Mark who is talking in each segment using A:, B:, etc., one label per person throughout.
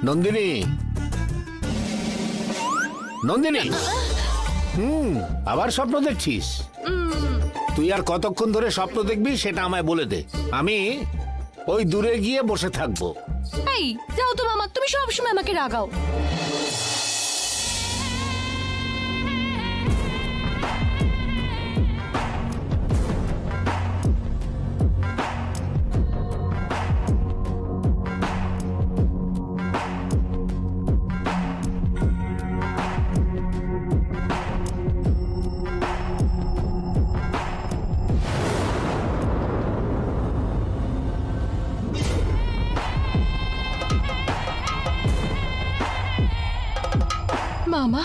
A: নন্দিনী, নন্দিনী, আবার স্বপ্ন দেখছিস? তুই আর কতক্ষণ ধরে স্বপ্ন দেখবি সেটা আমায় বলে দে, আমি ওই দূরে গিয়ে বসে থাকবো।
B: এই যাও তো মামা, তুমি সবসময় আমাকে রাগাও। মামা,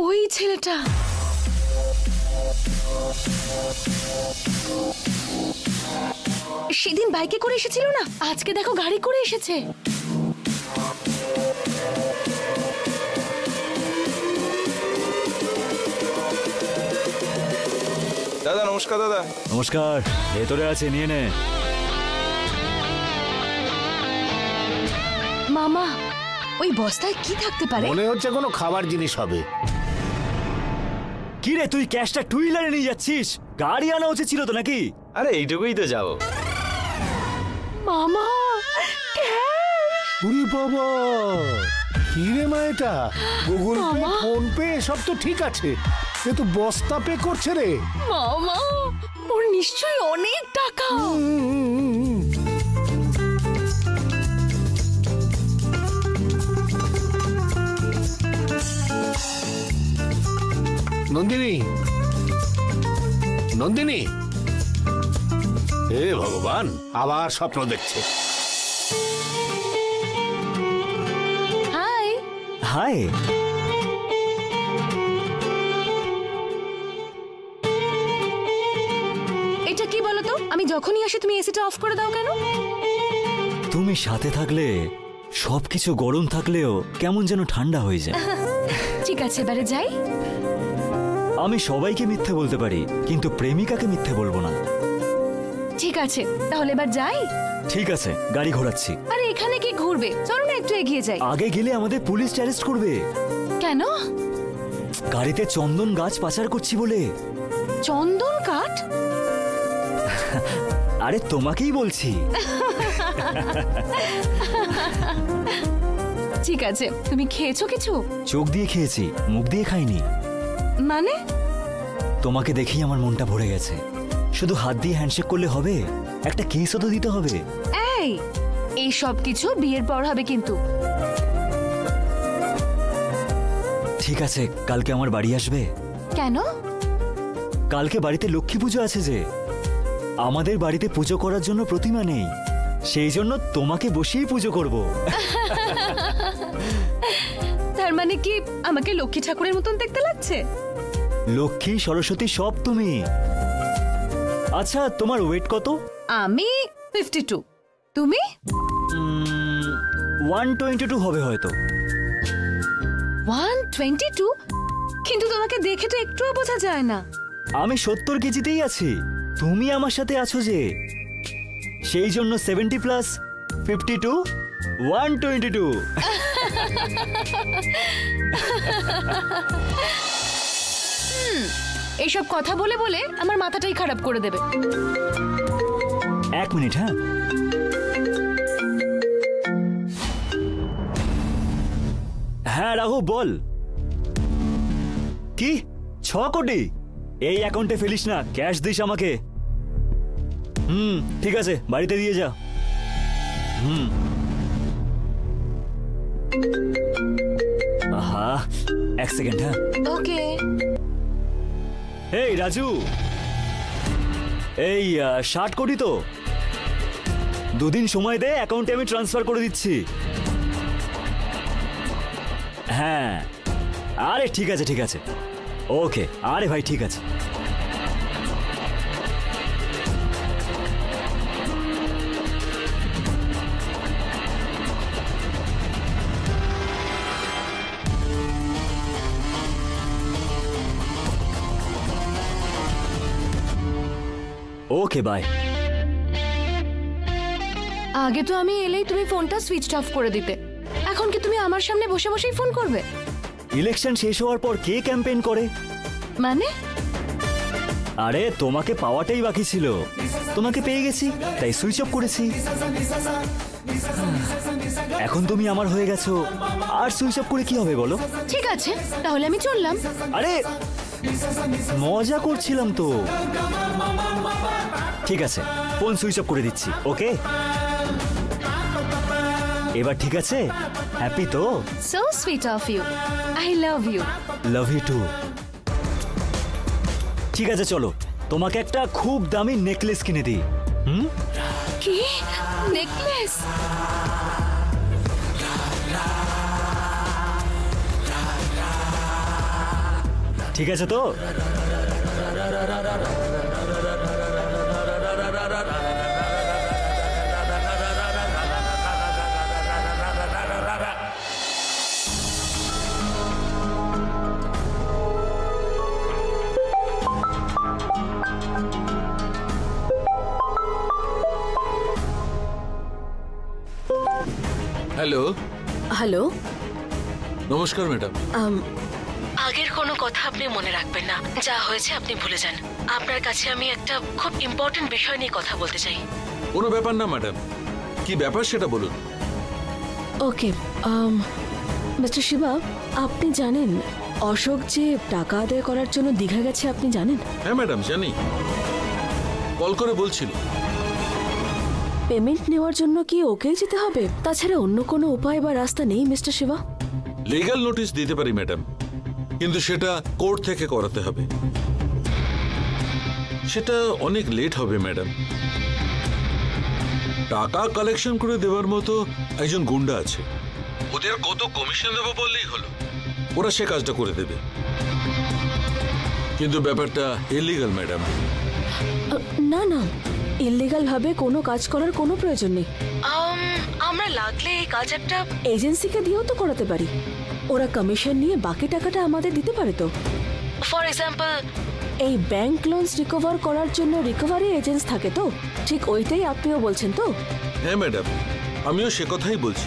B: ওই ছেলেটা। সেদিন বাইকে করে এসেছিল না, আজকে দেখো গাড়ি করে এসেছে।
C: দাদা নমস্কার। দাদা
D: নমস্কার, ভেতরে আছে, নিয়ে নে।
B: মামা, ওই বস্তায় কি থাকতে পারে?
A: মনে হচ্ছে কোনো খাবার জিনিস হবে।
D: কি রে, তুই ক্যাশটা টু হুইলারে নিয়ে যাচ্ছিস? গাড়ি আনা উচিত ছিল তো নাকি?
C: আরে এইটুকুই তো যাও।
B: মামা,
A: উরি বাবা, কি রে মা এটা? গুগল পে, ফোন পে সব তো ঠিক আছে, এ তো বস্তা পে করছে রে।
B: মামা, ওর নিশ্চয়ই অনেক টাকা।
A: নন্দিনী, নন্দিনী, হে ভগবান, আবার স্বপ্ন দেখছে।
B: হাই।
D: হাই।
B: এটা কি বলো তো? আমি যখনই আসি তুমি এসিটা অফ করে দাও কেন?
D: তুমি সাথে থাকলে সবকিছু গরম থাকলেও কেমন যেন ঠান্ডা হয়ে যায়।
B: ঠিক আছে, এবারে যাই।
D: আমি সবাইকে মিথ্যে বলতে পারি, কিন্তু প্রেমিকাকে মিথ্যে বলবো না।
B: ঠিক আছে, তাহলে এবার যাই।
D: ঠিক আছে, গাড়ি ঘোরাচ্ছি।
B: আরে এখানে কি ঘুরবে? চলো না একটু এগিয়ে যাই।
D: আগে গেলে আমাদের পুলিশ অ্যারেস্ট করবে।
B: কেন?
D: গাড়িতে চন্দন গাছ পাচার করছি বলে।
B: চন্দন কাঠ?
D: আরে তোমাকেই বলছি।
B: ঠিক আছে, তুমি খেয়েছো কিছু?
D: চোখ দিয়ে খেয়েছি, মুখ দিয়ে খাইনি।
B: মানে?
D: তোমাকে দেখেই আমার মনটা ভরে গেছে। শুধু হাত দিয়ে হ্যান্ডশেক করলে হবে? একটা কিসও তো দিতে হবে।
B: এই সব কিছু বিয়ের পর হবে কিন্তু।
D: ঠিক আছে, কালকে আমার বাড়ি আসবে?
B: কেন?
D: কালকে বাড়িতে লক্ষ্মী পুজো আছে যে। আমাদের বাড়িতে পুজো করার জন্য প্রতিমা নেই, সেই জন্য তোমাকে বসিয়েই পুজো করব।
B: তার মানে কি আমাকে লক্ষ্মী ঠাকুরের মতন দেখতে লাগছে?
D: লক্ষ্মী সরস্বতী সব তুমি। আচ্ছা, তোমার ওয়েট কত?
B: আমি 52। তুমি?
D: 122 হবে হয়তো।
B: 122? কিন্তু তোমাকে দেখে তো একটুও বোঝা যায় না।
D: আমি 70 কেজিতেই আছি, তুমি আমার সাথে আছো যে, সেই জন্য 70 প্লাস 52 122।
B: এইসব কথা বলে বলে আমার মাথাটাই খারাপ করে দেবে।
D: এক মিনিট। হ্যাঁ, হ্যাঁ রাহু বল। কি 6 কোটি? এই অ্যাকাউন্টে ফেলিস না, ক্যাশ দিস আমাকে। ঠিক আছে, বাড়িতে দিয়ে যা। আহা, এক সেকেন্ড। হ্যাঁ,
B: ওকে।
D: এই রাজু, এই 60 কোটি তো? 2 দিন সময় দে, অ্যাকাউন্টে আমি ট্রান্সফার করে দিচ্ছি। হ্যাঁ, আরে ঠিক আছে ঠিক আছে, ওকে। আরে ভাই ঠিক আছে। Okay bye.
B: আগে তো আমি এলেই তুমি ফোনটা সুইচ অফ করে দিতে, এখন কি তুমি আমার সামনে বসে বসেই ফোন করবে?
D: ইলেকশন শেষ হওয়ার পর কে ক্যাম্পেইন করে?
B: মানে?
D: আরে তোমাকে পাওয়াটাই বাকি ছিল, তোমাকে পেয়ে গেছি তাই সুইচ অফ করেছি। এখন তুমি আমার হয়ে গেছো, আর সুইচ অফ করে কি হবে বলো?
B: ঠিক আছে, তাহলে আমি চললাম।
D: আরে মজা করছিলাম তো। ঠিক আছে, ফোন সুইচ অফ করে দিচ্ছি, ওকে? এবার ঠিক আছে? হ্যাপি তো?
B: So sweet of you, I love you.
D: Love you too. ঠিক আছে চলো, তোমাকে একটা খুব দামি নেকলেস কিনে দিই।
B: কি নেকলেস?
D: ঠিক আছে তো?
E: Hello,
F: hello.
E: নমস্কার ম্যাডাম।
F: আগের কোনো কথা আপনি মনে রাখবেন না, যা হয়েছে আপনি ভুলে যান। আপনার কাছে আমি একটা খুব ইম্পর্টেন্ট বিষয় নিয়ে কথা বলতে চাই।
E: কোনো ব্যাপার না ম্যাডাম, কি ব্যাপার সেটা বলুন।
F: ওকে, মিস্টার শিবা, আপনি জানেন অশোক যে টাকা আদায় করার জন্য দীঘা গেছে, আপনি জানেন?
E: হ্যাঁ ম্যাডাম, জানি, কল করে বলছিল।
F: পেমেন্ট নেওয়ার জন্য কি ওকেই যেতে হবে? তাছাড়া অন্য কোনো উপায় বা রাস্তা নেই মিস্টার শিবা?
E: লিগ্যাল নোটিশ দিতে পারি ম্যাডাম, কিন্তু সেটা কোর্ট থেকে করাতে হবে। সেটা অনেক লেট হবে ম্যাডাম। টাকা কালেকশন করে দেওয়ার মতো একজন গুন্ডা আছে, ওদের কত কমিশন দেবো বললেই হলো, ওরা সে কাজটা করে দেবে। কিন্তু ব্যাপারটা ইলিগাল ম্যাডাম।
F: না না, ইলিগাল ভাবে কোনো কাজ করার কোনো প্রয়োজন নেই। আমরা লাগলে এই কাজ একটা এজেন্সিকে দিয়েও তো করাতে পারি। ওরা কমিশন নিয়ে বাকি টাকাটা আমাদের দিতে পারে তো। ফর এক্সাম্পল, এই ব্যাংক লোনস রিকভার করার জন্য রিকভারি এজেন্টস থাকে তো, ঠিক ওইটাই আপনিও বলছেন তো?
E: হ্যাঁ ম্যাডাম, আমিও সে কথাই বলছি।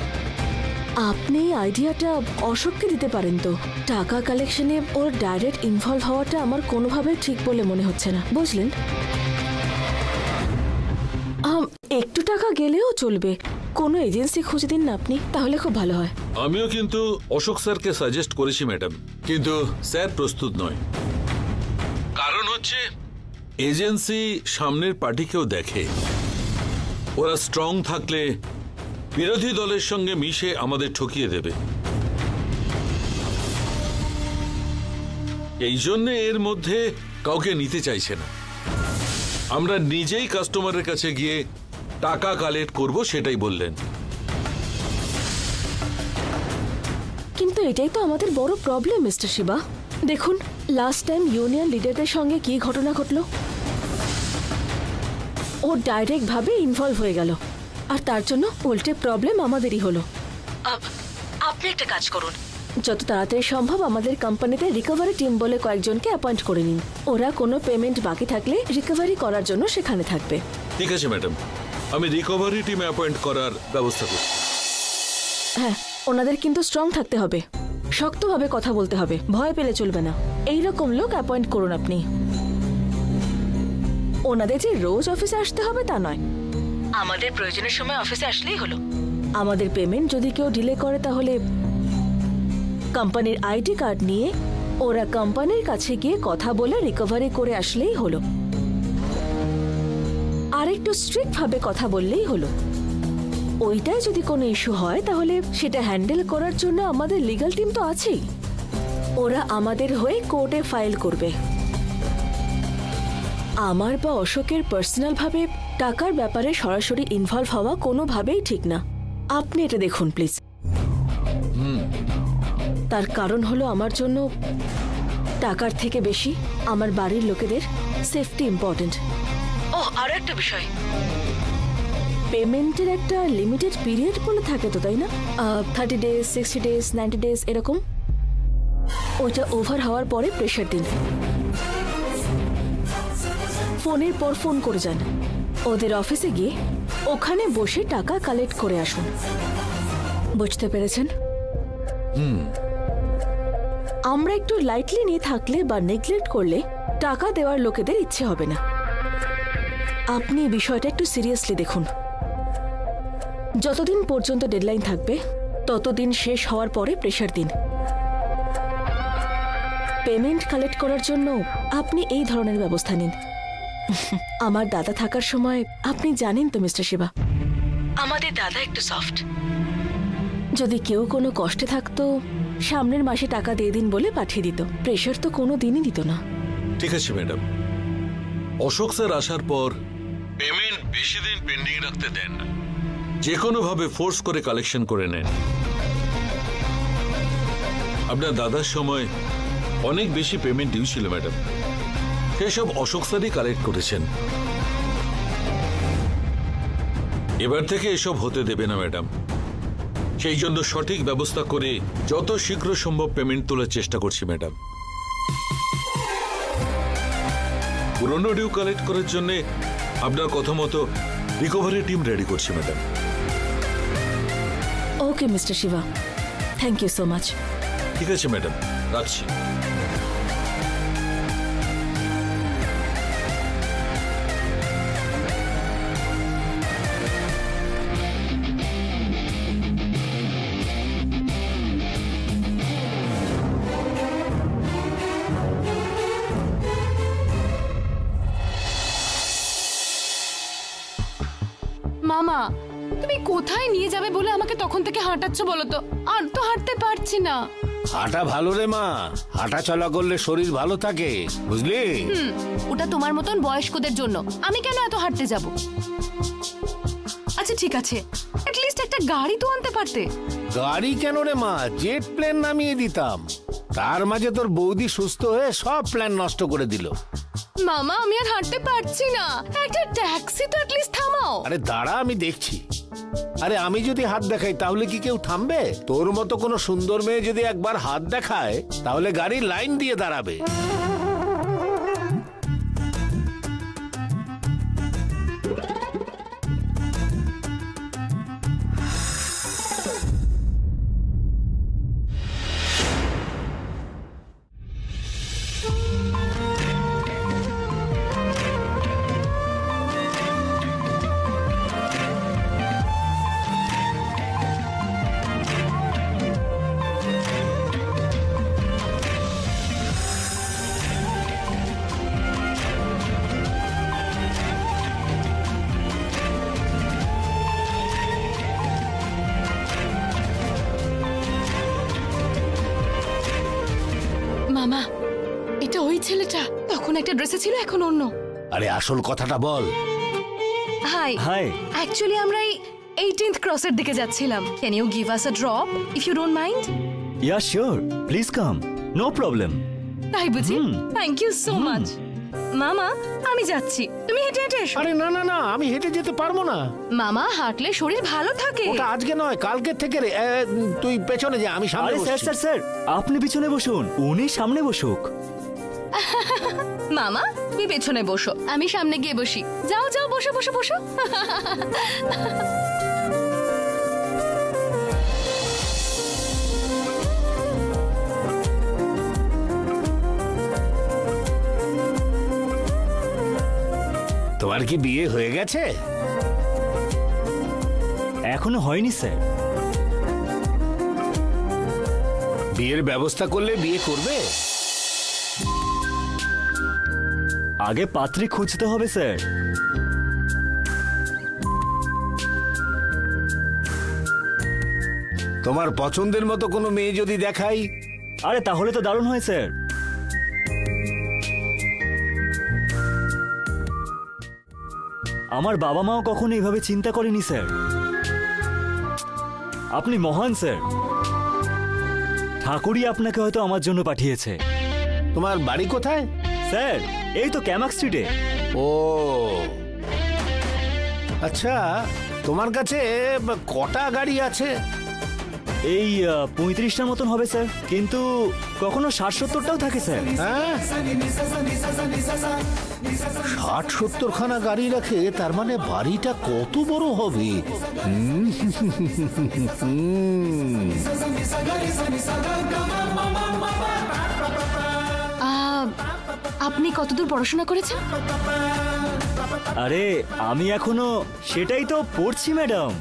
F: আপনি আইডিয়াটা অশোককে দিতে পারেন তো। টাকা কালেকশনে ওর ডাইরেক্ট ইনভলভ হওয়াটা আমার কোনোভাবে ঠিক বলে মনে হচ্ছে না, বুঝলেন? একটু টাকা গেলেও চলবে, কোনো এজেন্সি খুঁজে দিন না আপনি, তাহলে খুব ভালো হয়।
E: আমিও কিন্তু অশোক স্যারকে সাজেস্ট করেছি ম্যাডাম, কিন্তু স্যার প্রস্তুত নয়। কারণ হচ্ছে এজেন্সি সামনের পার্টিকেও দেখে, ওরা স্ট্রং থাকলে বিরোধী দলের সঙ্গে মিশে আমাদের ঠকিয়ে দেবে। এই জন্য এর মধ্যে কাউকে নিতে চাইছে না। আমরা নিজেই কাস্টমারের কাছে গিয়ে টাকা কালেক্ট করব, সেটাই বললেন।
F: কিন্তু এটাই তো আমাদের বড় প্রবলেম মিস্টার শিবা। দেখুন, লাস্ট টাইম ইউনিয়ন লিডারদের সঙ্গে কি ঘটনা ঘটলো। ও ডাইরেক্ট ভাবে ইনভলভ হয়ে গেল, আর তার জন্য উল্টে প্রবলেম আমাদেরই হলো। আপনি একটা কাজ করুন, যত তাড়াতাড়ি সম্ভব আমাদের কোম্পানিতে রিকভারি টিম বলে কয়েকজনকে অ্যাপয়েন্ট করে নিন। ওরা কোনো পেমেন্ট বাকি থাকলে রিকভারি করার জন্য সেখানে থাকবে।
E: ঠিক আছে ম্যাডাম, আমি রিকভারি টিম অ্যাপয়েন্ট করার ব্যবস্থা করছি।
F: হ্যাঁ, ওনাদের কিন্তু স্ট্রং থাকতে হবে, শক্তভাবে কথা বলতে হবে, ভয় পেলে চলবে না। এইরকম লোক অ্যাপয়েন্ট করুন আপনি। ওনাদের যে রোজ অফিসে আসতে হবে তা নয়, আমাদের প্রয়োজনের সময় অফিসে আসলেই হলো। আমাদের পেমেন্ট যদি কেউ ডিলে করে তাহলে কোম্পানির আইডি কার্ড নিয়ে ওরা কোম্পানির কাছে গিয়ে কথা বলে রিকভারি করে আসলেই হলো। আর একটু স্ট্রিক্ট ভাবে কথা বললেই হলো। ওইটাই যদি কোনো ইস্যু হয় তাহলে সেটা হ্যান্ডেল করার জন্য আমাদের লিগ্যাল টিম তো আছেই। ওরা আমাদের হয়ে কোর্টে ফাইল করবে। আমার বা অশোকের পার্সোনাল ভাবে টাকার ব্যাপারে সরাসরি ইনভলভ হওয়া কোনোভাবেই ঠিক না। আপনি এটা দেখুন প্লিজ। তার কারণ হলো আমার জন্য টাকার থেকে বেশি আমার বাড়ির লোকেদের সেফটি ইম্পর্টেন্ট। ও, আর একটা বিষয়, পেমেন্টের একটা লিমিটেড পিরিয়ড বলে থাকে তো, তাই না? 30 ডেজ, 60 ডেজ, 90 ডেজ এরকম। ওটা ওভার হওয়ার পরে প্রেশার দিন, ফোনের পর ফোন করে যান ওদের অফিসে গিয়ে ওখানে বসে টাকা কালেক্ট করে আসুন। বুঝতে পেরেছেন? আমরা একটু লাইটলি নিয়ে থাকলে বা নেগলেক্ট করলে টাকা দেওয়ার লোকেদের ইচ্ছে হবে না। আপনি বিষয়টা একটু সিরিয়াসলি দেখুন। যতদিন পর্যন্ত ডেডলাইন থাকবে ততদিন শেষ হওয়ার পরে প্রেশার দিন। পেমেন্ট কালেক্ট করার জন্য আপনি এই ধরনের ব্যবস্থা নিন। আমার দাদা থাকার সময় আপনি জানেন তো মিস্টার শিবা, আমাদের দাদা একটু সফট। যদি কেউ কোনো কষ্টে থাকতো সামনের মাসে টাকা দিয়ে দিন বলে পাঠিয়ে দিত, প্রেশার তো কোনো দিনই দিত না।
E: ঠিক আছে ম্যাডাম, অশোক স্যার আসার পর পেমেন্ট বেশি দিন পেন্ডিং রাখতে দেন না, যে কোনো ভাবে ফোর্স করে কালেকশন করে নেন। আপনার দাদার সময় অনেক বেশি পেমেন্ট ডিউ ছিল ম্যাডাম, সেসব অশোক স্যারই কালেক্ট করেছেন। এবার থেকে এসব হতে দেবে না ম্যাডাম, সেই জন্য সঠিক ব্যবস্থা করে যত শীঘ্র সম্ভব পেমেন্ট তোলার চেষ্টা করছি ম্যাডাম। পুরনো ডিউ কালেক্ট করার জন্য আপনার কথা মতো রিকভারি টিম রেডি করছি madam.
F: Okay mister Shiva, thank you so much.
E: ঠিক আছে ম্যাডাম, রাখছি।
B: মামা, তুমি কোথায় নিয়ে যাবে বলে আমাকে তখন থেকে হাঁটাচ্ছ বলো তো? আর তো হাঁটতে পারছি না।
A: হাঁটা ভালো রে মা, হাঁটা চলা করলে শরীর ভালো থাকে, বুঝলি?
B: ওটা তোমার মতন বয়স্কদের জন্য, আমি কেন এত হাঁটতে যাব? আচ্ছা ঠিক আছে, অ্যাটলিস্ট একটা গাড়ি তো আনতে পারতে।
A: গাড়ি কেন রে মা, জেট প্লেন নামিয়ে দিতাম। তার মাঝে তোর বৌদি সুস্থ হয়ে সব প্ল্যান নষ্ট করে দিল।
B: মামা, আমি আর হাঁটতে পারছি না, একটা ট্যাক্সি তো অ্যাটলিস্ট থামাও।
A: আরে দাঁড়া, আমি দেখছি। আরে আমি যদি হাত দেখাই তাহলে কি কেউ থামবে? তোর মতো কোনো সুন্দর মেয়ে যদি একবার হাত দেখায় তাহলে গাড়ি লাইন দিয়ে দাঁড়াবে।
B: মামা, এটা ওই ছেলেটা, তখন একটা ড্রেসে ছিল এখন অন্য।
A: আরে আসল কথাটা বল।
B: High
D: high.
B: অ্যাকচুয়ালি আমরা এই 18th ক্রসের দিকে যাচ্ছিলাম। Can you give us a drop if you don't mind?
D: Yeah sure, please come, no problem.
B: তাই বুঝি? Thank you so much. মামা, আমি যাচ্ছি, তুমি হেঁটে হেঁটে এসো।
A: আরে না না না, আমি হেঁটে যেতে পারবো না।
B: মামা, হাঁটলে শরীর ভালো থাকে।
A: ওটা আজকে নয়, কালকে থেকে রে। তুই পেছনে যা, আমি সামনে
D: আরে স্যার
A: বসছি।
D: স্যার স্যার, আপনি পিছনে বসুন, উনি সামনে বসুক।
B: মামা, তুমি পেছনে বসো, আমি সামনে গিয়ে বসি। যাও যাও, বসো বসো বসো।
A: তোমার কি বিয়ে হয়ে গেছে?
D: এখনো হয়নি স্যার।
A: বিয়ের ব্যবস্থা করলে বিয়ে করবে?
D: আগে পাত্রী খুঁজতে হবে স্যার।
A: তোমার পছন্দের মতো কোনো মেয়ে যদি দেখাই?
D: আরে তাহলে তো দারুণ হয় স্যার। আমার বাবা মাও কখনো এভাবে চিন্তা করেনি স্যার। আপনি মহান স্যার, ঠাকুরই আপনাকে হয়তো আমার জন্য পাঠিয়েছে।
A: তোমার বাড়ি কোথায়?
D: স্যার এই তো ক্যামাক স্ট্রিটে।
A: ও আচ্ছা, তোমার কাছে কটা গাড়ি আছে?
D: এই 35টার মতন হবে স্যার, কিন্তু কখনো 60-70টাও থাকে স্যার।
A: হ্যাঁ, 60-70 খানা গাড়ি রাখে, তার মানে বাড়িটা কত বড় হবে?
B: আপনি কতদূর পড়াশোনা করেছেন?
D: আরে আমি এখনো সেটাই তো পড়ছি ম্যাডাম।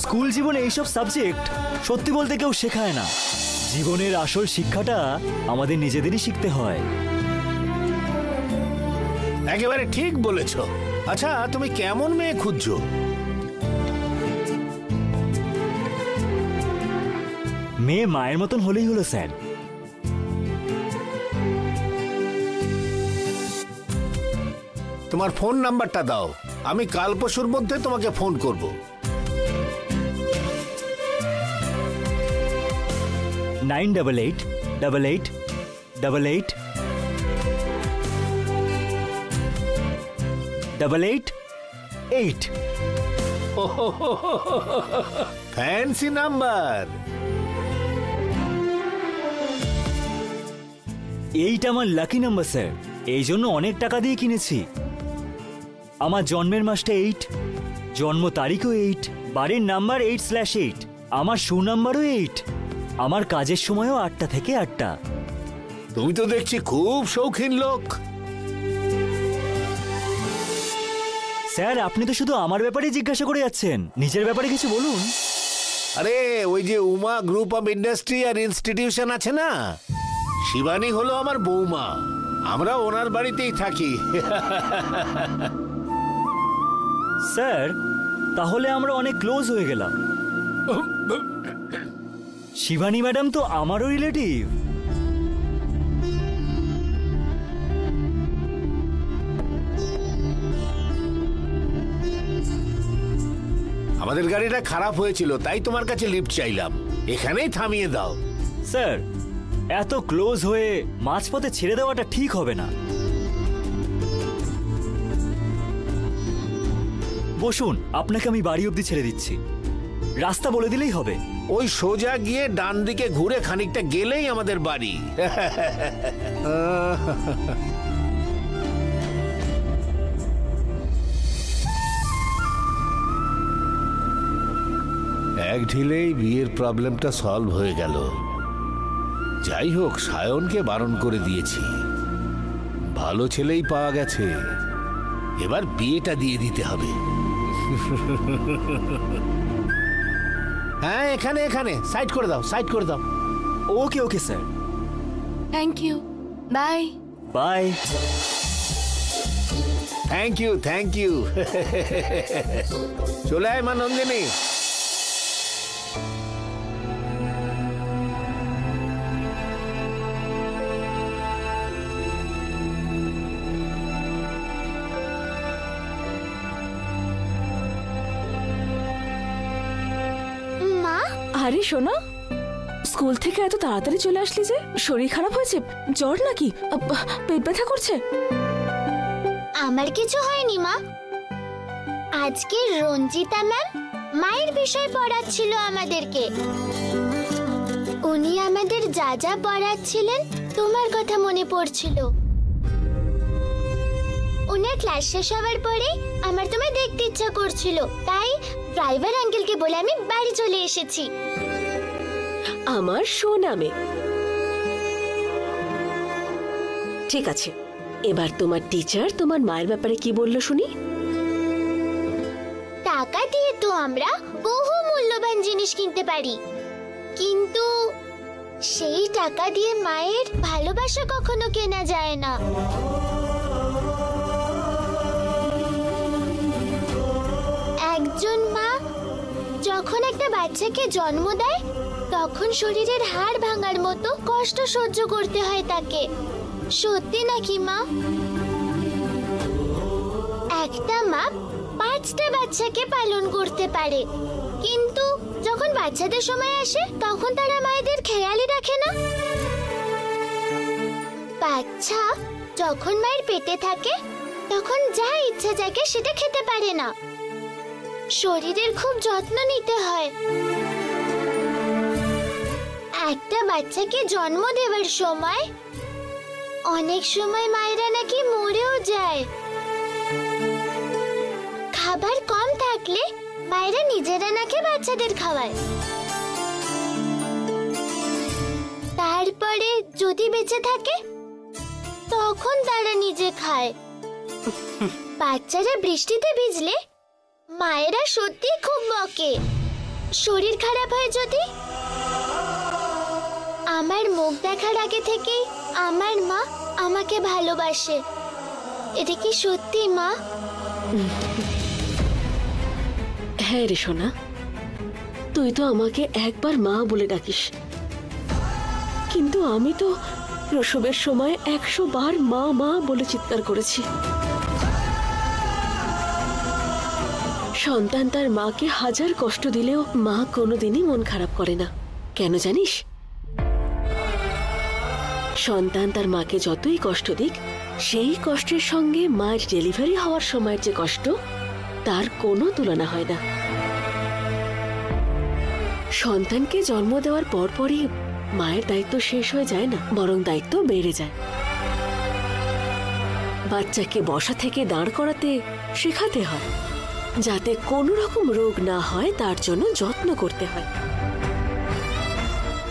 D: স্কুল জীবনে এইসব সাবজেক্ট সত্যি বলতে কেউ শেখায় না। জীবনের আসল শিক্ষাটা আমাদের নিজেদেরই শিখতে হয়।
A: একেবারে ঠিক বলেছ। আচ্ছা, তুমি কেমন মেয়ে খুঁজছো?
D: মেয়ে মায়ের মতন হলেই হলো স্যার।
A: তোমার ফোন নাম্বারটা দাও, আমি কাল পরশুর মধ্যে তোমাকে ফোন করব।
D: 9888888888।
A: Fancy number.
D: এইটা আমার লাকি নাম্বার স্যার, এই জন্য অনেক টাকা দিয়ে কিনেছি। আমার জন্মের মাসটা 8, জন্ম তারিখও 8, বাড়ির নাম্বার 8/8, আমার সুনাম্বারও 8, আমার কাজের সময়ও 8টা থেকে 8টা।
A: তুমি তো দেখছি খুব শৌখিন লোক।
D: স্যার আপনি তো শুধু আমার ব্যাপারেই জিজ্ঞাসা করে যাচ্ছেন, নিজের ব্যাপারে কিছু বলুন।
A: আরে ওই যে উমা গ্রুপ অফ ইন্ডাস্ট্রি আর ইনস্টিটিউশন আছে না, শিবানী হলো আমার বৌমা, আমরা ওনার বাড়িতেই থাকি।
D: স্যার তাহলে আমরা অনেক ক্লোজ হয়ে গেলাম। শিবানী ম্যাডাম তো আমারও রিলেটিভ।
A: আমাদের গাড়িটা খারাপ হয়েছিল, তাই তোমার কাছে লিফট চাইলাম, এখানেই থামিয়ে দাও।
D: স্যার এত ক্লোজ হয়ে মাঝপথে ছেড়ে দেওয়াটা ঠিক হবে না। বসুন, আপনাকে আমি বাড়ি অবধি ছেড়ে দিচ্ছি, রাস্তা বলে দিলেই হবে।
A: ওই সোজা গিয়ে ডান দিকে ঘুরে খানিকটা গেলেই আমাদের বাড়ি। এক ঢিলেই বিয়ের প্রবলেমটা সলভ হয়ে গেল। যাই হোক, সায়নকে বারণ করে দিয়েছি, ভালো ছেলেই পাওয়া গেছে, এবার বিয়েটা দিয়ে দিতে হবে। হ্যাঁ এখানে এখানে সাইড করে দাও, সাইড করে দাও।
D: Okay okay sir,
B: thank you, bye
D: bye.
A: Thank you thank you. চলে আয় মা নন্দিনী।
F: আরে শোনো, স্কুল থেকে এত তাড়াতাড়ি চলে আসলি যে? শরীর খারাপ হয়েছে? জ্বর নাকি? পেট ব্যথা করছে?
G: আমার কিছু হয়নি মা। আজকে রঞ্জিতা ম্যাম মায়ের বিষয় পড়াচ্ছিল আমাদেরকে। উনি আমাদের যা যা পড়াচ্ছিলেন তোমার কথা মনে পড়ছিল। উনার ক্লাস শেষ হওয়ার পরে আমার তোমায় দেখতে ইচ্ছা করছিল, তাই ড্রাইভার আঙ্কেলকে বলে আমি বাড়ি চলে এসেছি।
F: আমার সোনামে। ঠিক আছে, এবার তোমার টিচার তোমার মায়ের ব্যাপারে কি বললো শুনি।
G: টাকা দিয়ে তো আমরা বহু মূল্যবান জিনিস কিনতে পারি, কিন্তু সেই টাকা দিয়ে মায়ের ভালোবাসা কখনো কেনা যায় না। একজন মা যখন একটা বাচ্চাকে জন্ম দেয় তখন শরীরের হাড় ভাঙার মতো কষ্ট সহ্য করতে হয় তাকে। সত্যি নাকি মা? একটা মা 5টা বাচ্চাকে পালন করতে পারে, কিন্তু যখন বাচ্চাদের সময় আসে তখন তারা মায়েদের খেয়ালই রাখে না। বাচ্চা যখন মায়ের পেটে থাকে তখন যা ইচ্ছা জাগে সেটা খেতে পারে না, শরীরের খুব যত্ন নিতে হয়। একটা বাচ্চাকে জন্ম দেওয়ার সময় অনেক সময় মায়েরা নাকি মরেও যায়। খাবার কম থাকলে মায়েরা নিজেরা নাকি বাচ্চাদের খাওয়ায়, তারপরে যদি বেঁচে থাকে তখন তারা নিজে খায়। বাচ্চারা বৃষ্টিতে ভিজলে মায়েরা সত্যি খুব বকে। শরীর খারাপ হয় যদি, আমার মুখ দেখার আগে থেকেই আমার মা আমাকে ভালোবাসে। এটা কি সত্যি মা?
F: হ্যাঁ রে সোনা, তুই তো আমাকে একবার মা বলে ডাকিস, কিন্তু আমি তো প্রসবের সময় 100 বার মা মা বলে চিৎকার করেছি। সন্তান তার মাকে হাজার কষ্ট দিলেও মা কোনোদিনই মন খারাপ করে না। কেন জানিস? সন্তান তার মাকে যতই কষ্ট দিক, সেই কষ্টের সঙ্গে মায়ের ডেলিভারি হওয়ার সময়ের যে কষ্ট, তার কোনো তুলনা হয় না। সন্তানকে জন্ম দেওয়ার পরপরই মায়ের দায়িত্ব শেষ হয়ে যায় না, বরং দায়িত্ব বেড়ে যায়। বাচ্চাকে বসা থেকে দাঁড় করাতে শেখাতে হয়, যাতে কোনো রকম রোগ না হয় তার জন্য যত্ন করতে হয়।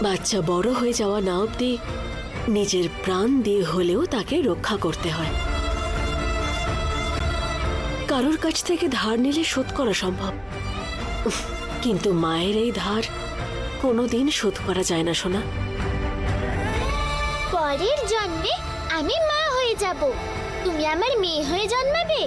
F: বাচ্চা বড় হয়ে যাওয়া না অবধি নিজের প্রাণ দিয়ে হলেও তাকে রক্ষা করতে হয়। কারোর কাছ থেকে ধার নিলে শোধ করা সম্ভব, কিন্তু মায়ের এই ধার কোনোদিন শোধ করা যায় না সোনা।
G: পরের জন্মে আমি মা হয়ে যাব, তুমি আমার মেয়ে হয়ে জন্মাবে।